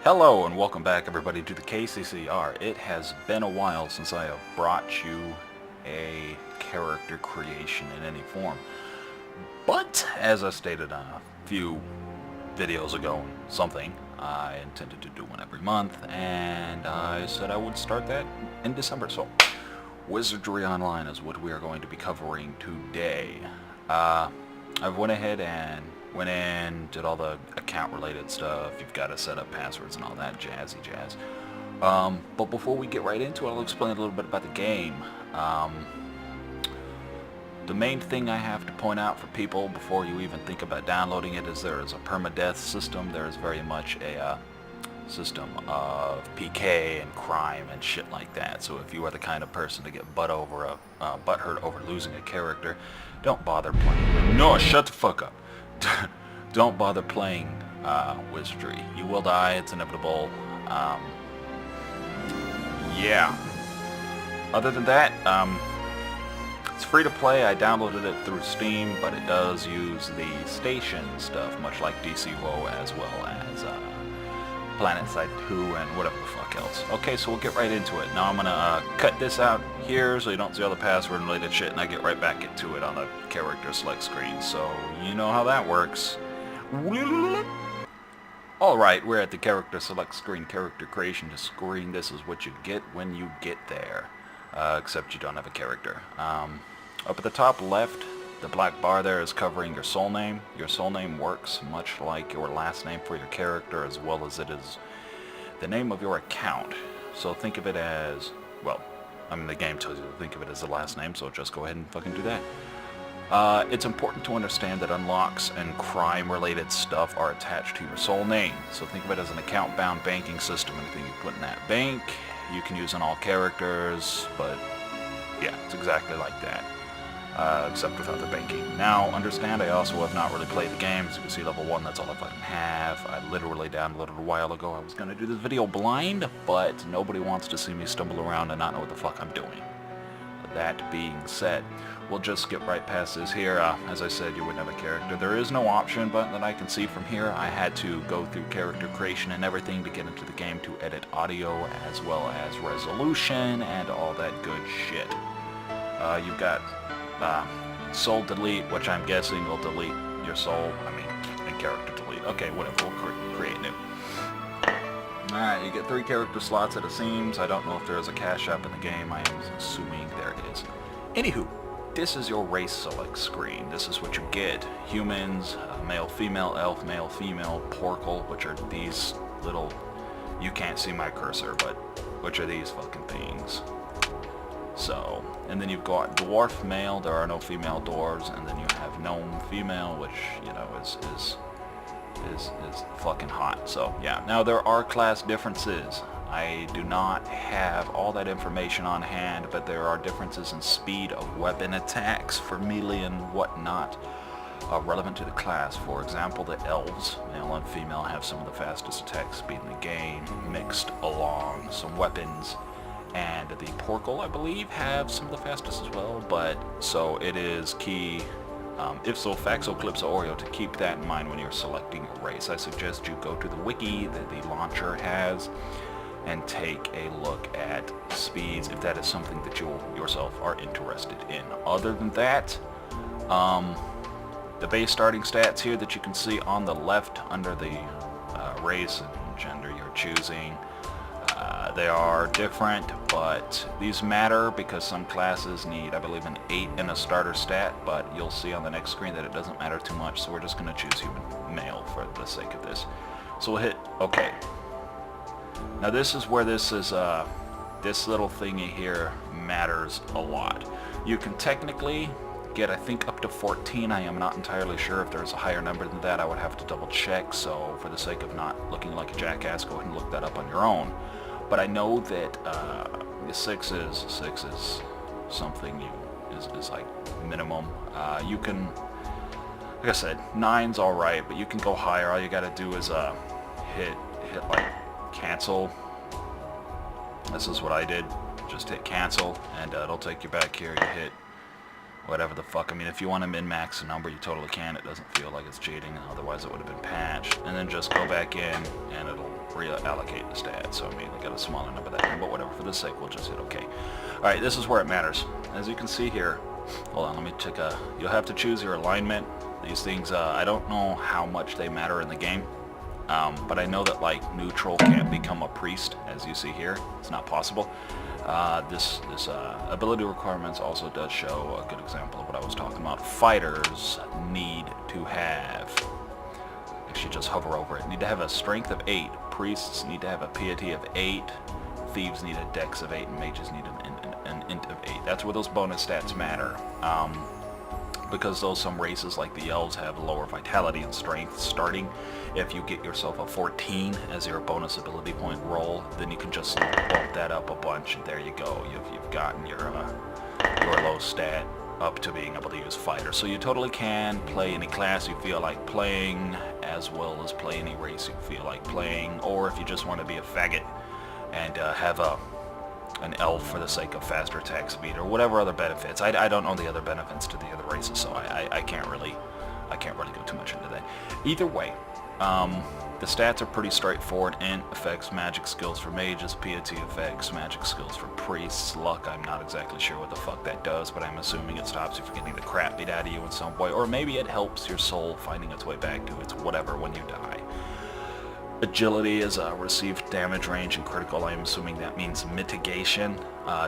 Hello and welcome back everybody to the KCCR. It has been a while since I have brought you a character creation in any form. But, as I stated a few videos ago, I intended to do one every month, and I said I would start that in December. So, Wizardry Online is what we are going to be covering today. I've went ahead and went in, did all the account related stuff. You've got to set up passwords and all that jazzy jazz. But before we get right into it, I'll explain a little bit about the game. The main thing I have to point out for people before you even think about downloading it is there is a permadeath system. There is very much a system of PK and crime and shit like that. So if you are the kind of person to get butthurt over losing a character, don't bother playing. No, shut the fuck up. Don't bother playing Wizardry. You will die. It's inevitable. Yeah. Other than that, it's free to play. I downloaded it through Steam, but it does use the station stuff, much like DCWO, as well as PlanetSide 2 and whatever the fuck else. Okay, so we'll get right into it. Now I'm gonna cut this out here so you don't see all the password related shit, and I get right back into it on the character select screen. So you know how that works. Alright, we're at the character select screen, character creation screen. This is what you get when you get there. Except you don't have a character. Up at the top left, the black bar there is covering your soul name. Your soul name works much like your last name for your character, as well as it is the name of your account. So think of it as, well, I mean the game tells you to think of it as the last name, so just go ahead and fucking do that. It's important to understand that unlocks and crime-related stuff are attached to your soul name. So think of it as an account-bound banking system. Anything you put in that bank, you can use on all characters, but yeah, it's exactly like that. Except without the banking. Now, understand, I also have not really played the game. As you can see, level 1, that's all I fucking have. I literally downloaded it a while ago. I was going to do this video blind, but nobody wants to see me stumble around and not know what the fuck I'm doing. That being said, we'll just get right past this here. As I said, you wouldn't have a character. There is no option button that I can see from here. I had to go through character creation and everything to get into the game to edit audio as well as resolution and all that good shit. You've got soul delete, which I'm guessing will delete your soul. I mean, and character delete. Okay, whatever. We'll create new. Alright, you get 3 character slots at it seems. I don't know if there is a cash app in the game. I am assuming there is. Anywho, this is your race select screen. This is what you get. Humans, male, female, elf, male, female, porkle, which are these little, you can't see my cursor, but which are these fucking things. So, and then you've got dwarf male, there are no female dwarves, and then you have gnome female, which, you know, is fucking hot. So, yeah. Now, there are class differences. I do not have all that information on hand, but there are differences in speed of weapon attacks for melee and whatnot relevant to the class. For example, the elves, male and female, have some of the fastest attack speed in the game, mixed along some weapons. And the porkle, I believe, have some of the fastest as well, but so it is key, if so, Faxo Clips Oreo, to keep that in mind when you're selecting a race. I suggest you go to the wiki that the launcher has and take a look at speeds if that is something that you yourself are interested in. Other than that, the base starting stats here that you can see on the left under the race and gender you're choosing, they are different, but these matter because some classes need, I believe, an 8 in a starter stat, but you'll see on the next screen that it doesn't matter too much, so we're just going to choose human male for the sake of this. So we'll hit OK. Now this is where this little thingy here matters a lot. You can technically get, I think, up to 14. I am not entirely sure if there's a higher number than that. I would have to double check, so for the sake of not looking like a jackass, go ahead and look that up on your own. But I know that the 6 is something is like minimum. You can, like I said, 9's alright, but you can go higher. All you gotta do is hit like cancel. This is what I did. Just hit cancel, and it'll take you back here. You hit whatever the fuck. I mean, if you want to min-max a number, you totally can. It doesn't feel like it's cheating, otherwise it would have been patched. And then just go back in, and it'll reallocate the stats. So I mean, we got a smaller number that time, but whatever. For this sake, we'll just hit OK. All right, this is where it matters. As you can see here, hold on, let me check. You'll have to choose your alignment. These things, I don't know how much they matter in the game, but I know that like neutral can't become a priest, as you see here. It's not possible. This ability requirements also does show a good example of what I was talking about. Fighters need to have, actually just hover over it, need to have a strength of 8. Priests need to have a piety of 8. Thieves need a dex of 8, and mages need an int of 8. That's where those bonus stats matter. Because though some races like the elves have lower vitality and strength starting, if you get yourself a 14 as your bonus ability point roll, then you can just bump that up a bunch, and there you go. You've gotten your low stat up to being able to use fighter. So you totally can play any class you feel like playing, as well as play any race you feel like playing, or if you just want to be a faggot and have an elf for the sake of faster attack speed or whatever other benefits. I don't know the other benefits to the other races, so I can't really go too much into that. Either way, the stats are pretty straightforward. Int affects magic skills for mages, piety affects magic skills for priests. Luck, I'm not exactly sure what the fuck that does, but I'm assuming it stops you from getting the crap beat out of you in some way, or maybe it helps your soul finding its way back to its whatever when you die. Agility is received damage range and critical. I'm assuming that means mitigation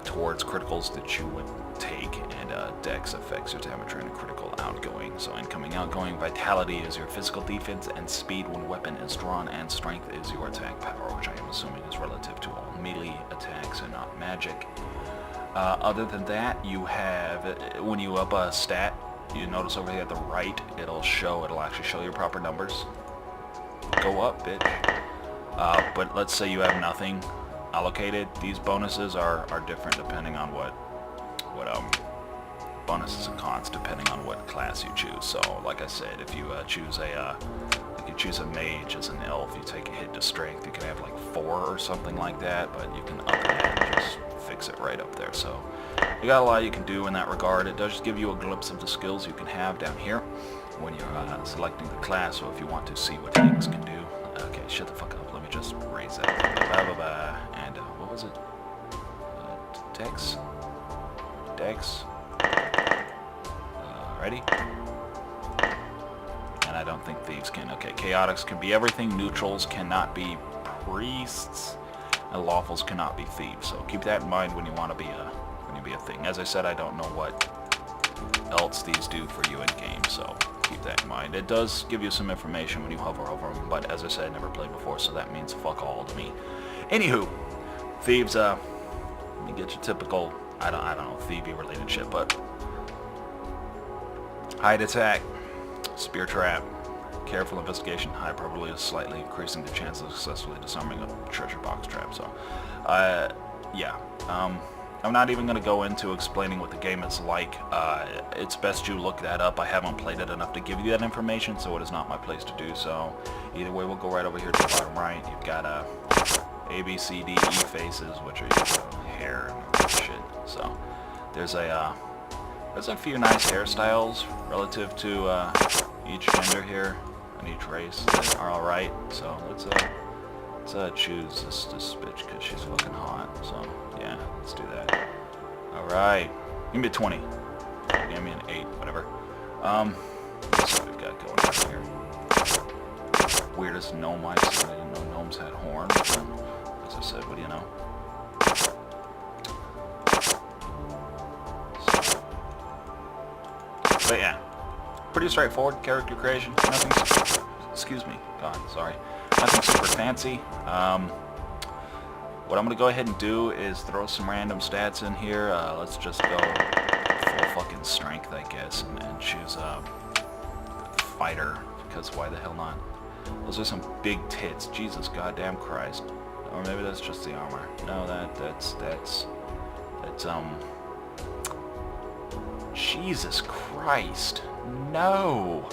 towards criticals that you would take, and dex affects your damage range and critical outgoing. So incoming, outgoing. Vitality is your physical defense, and speed when weapon is drawn, and strength is your attack power, which I am assuming is relative to all melee attacks and not magic. Other than that, you have, when you up a stat, you notice over here at the right, it'll actually show your proper numbers. Go up, bitch. But let's say you have nothing allocated. These bonuses are different depending on what bonuses and cons depending on what class you choose. So, like I said, if you choose a mage as an elf, you take a hit to strength. You can have like 4 or something like that, but you can up that and just fix it right up there. So, you got a lot you can do in that regard. It does give you a glimpse of the skills you can have down here when you're selecting the class, so if you want to see what things can do. Okay, shut the fuck up. Let me just raise that. And what was it? Dex? Ready? And I don't think thieves can. Okay, chaotics can be everything. Neutrals cannot be priests, and lawfuls cannot be thieves. So keep that in mind when you want to be a thing. As I said, I don't know what else these do for you in game, so keep that in mind. It does give you some information when you hover over them, but as I said, I never played before, so that means fuck all to me. Anywho, thieves, you get your typical, I don't know, thievy related shit, but hide attack, spear trap, careful investigation, high probability of slightly increasing the chance of successfully disarming a treasure box trap. So, yeah. I'm not even going to go into explaining what the game is like. It's best you look that up. I haven't played it enough to give you that information, so it is not my place to do so. Either way, we'll go right over here to the bottom right. You've got A, B, C, D, E faces, which are your hair and shit. So there's a few nice hairstyles relative to each gender here and each race that are all right. So let's choose this bitch because she's fucking hot. So yeah, let's do that. All right, give me a 20. Give me an 8, whatever. Let's see what we've got going on here. Weirdest gnome I see. I didn't know gnomes had horns. As I said, what do you know? But yeah, pretty straightforward character creation. Nothing. Excuse me. God, sorry. Nothing super fancy. What I'm going to go ahead and do is throw some random stats in here. Let's just go full fucking strength, I guess, and choose fighter, because why the hell not? Those are some big tits. Jesus goddamn Christ. Or maybe that's just the armor. No, that's Jesus Christ. No.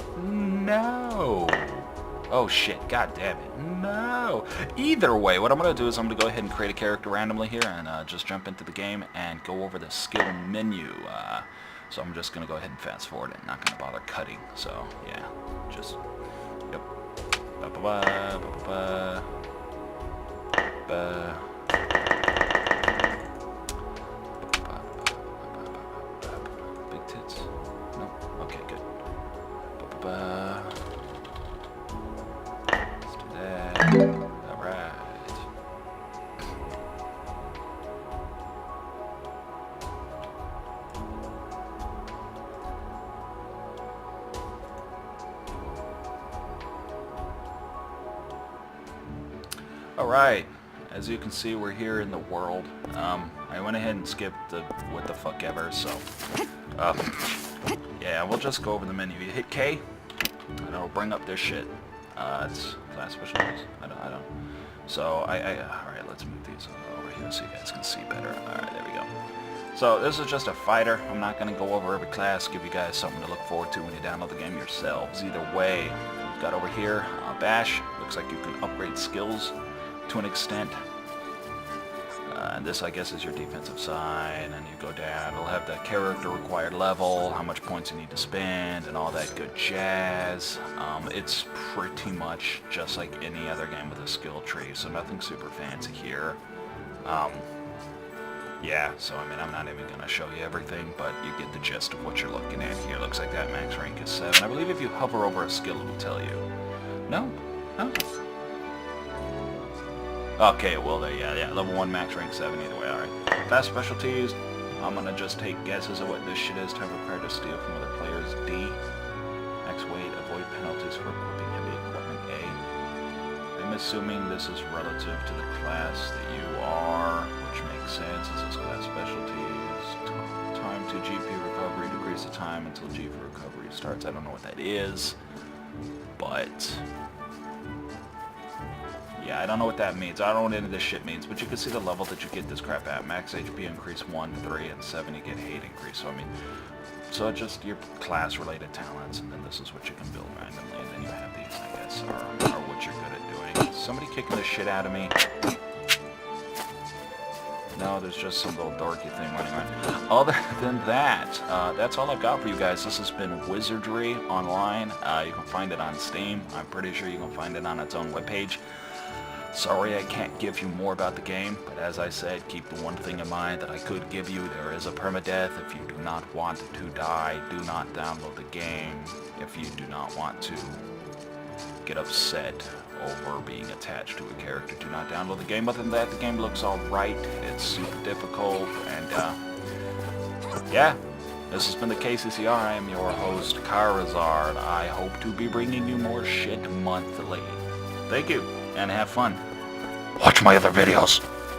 Oh shit, god damn it. No. Either way, what I'm going to do is I'm going to go ahead and create a character randomly here and just jump into the game and go over the skill menu. So I'm just going to go ahead and fast forward it. Not going to bother cutting. So, yeah. Just, yep. Big tits. No. Okay, good. Let's do that. All right. Alright, as you can see, we're here in the world. I went ahead and skipped the what the fuck ever, so yeah, we'll just go over the menu. You hit K, and it'll bring up this shit. It's class specialties. I don't. So alright, let's move these over here so you guys can see better. Alright, there we go. So this is just a fighter. I'm not gonna go over every class. Give you guys something to look forward to when you download the game yourselves. Either way, we've got over here Bash. Looks like you can upgrade skills to an extent. And this, I guess, is your defensive side, and you go down, it'll have the character required level, how much points you need to spend, and all that good jazz. It's pretty much just like any other game with a skill tree, so nothing super fancy here. Yeah, so I mean, I'm not even going to show you everything, but you get the gist of what you're looking at here. Looks like that max rank is 7. I believe if you hover over a skill, it will tell you. No? No? Okay, well, there, yeah, level 1, max rank 7, either way, alright. Fast specialties, I'm gonna just take guesses at what this shit is. Time required to steal from other players, D. Max weight, avoid penalties for equipping heavy equipment, A. I'm assuming this is relative to the class that you are, which makes sense. This is class specialties. Time to GP recovery, decrease the time until G for recovery starts. I don't know what that is, but yeah, I don't know what that means. I don't know what any of this shit means, but you can see the level that you get this crap at. Max HP increase 1, 3, and 7 you get hate increase. So I mean, so just your class related talents, and then this is what you can build randomly, and then you have these, I guess, are what you're good at doing. Somebody kicking the shit out of me. No, there's just some little dorky thing running around. Other than that, that's all I've got for you guys. This has been Wizardry Online. You can find it on Steam. I'm pretty sure you can find it on its own webpage. Sorry I can't give you more about the game, but as I said, keep the one thing in mind that I could give you. There is a permadeath. If you do not want to die, do not download the game. If you do not want to get upset over being attached to a character, do not download the game. Other than that, the game looks alright. It's super difficult, and yeah, this has been the KCCR. I am your host, Karazard. I hope to be bringing you more shit monthly. Thank you, and have fun. Watch my other videos.